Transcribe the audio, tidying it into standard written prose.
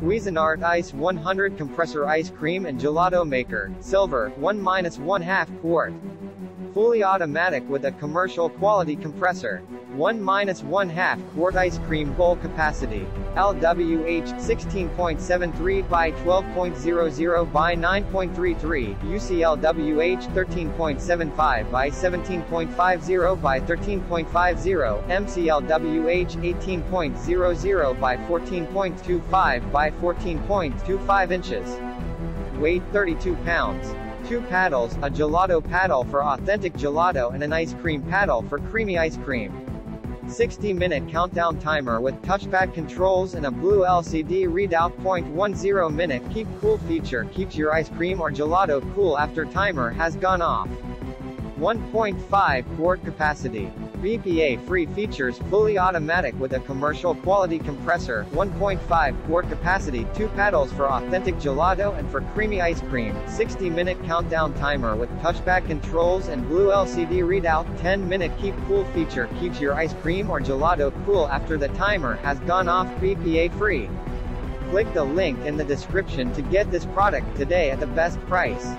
Cuisinart ICE-100 Compressor Ice Cream and Gelato Maker, Silver, 1-1/2 quart. Fully automatic with a commercial quality compressor. 1-1/2 quart ice cream bowl capacity. LWH 16.73 by 12.00 by 9.33, UC LWH 13.75 by 17.50 by 13.50, MC LWH 18.00 by 14.25 by 14.25 inches. Weight 32 pounds. 2 paddles, a gelato paddle for authentic gelato and an ice cream paddle for creamy ice cream. 60-minute countdown timer with touchpad controls and a blue LCD readout. 0.10 minute keep cool feature keeps your ice cream or gelato cool after timer has gone off. 1.5 quart capacity. BPA Free Features fully automatic with a commercial quality compressor. 1.5 quart capacity, 2 paddles for authentic gelato and for creamy ice cream. 60-minute countdown timer with touchpad controls and blue LCD readout. 10-minute keep cool feature keeps your ice cream or gelato cool after the timer has gone off. BPA free. Click the link in the description to get this product today at the best price.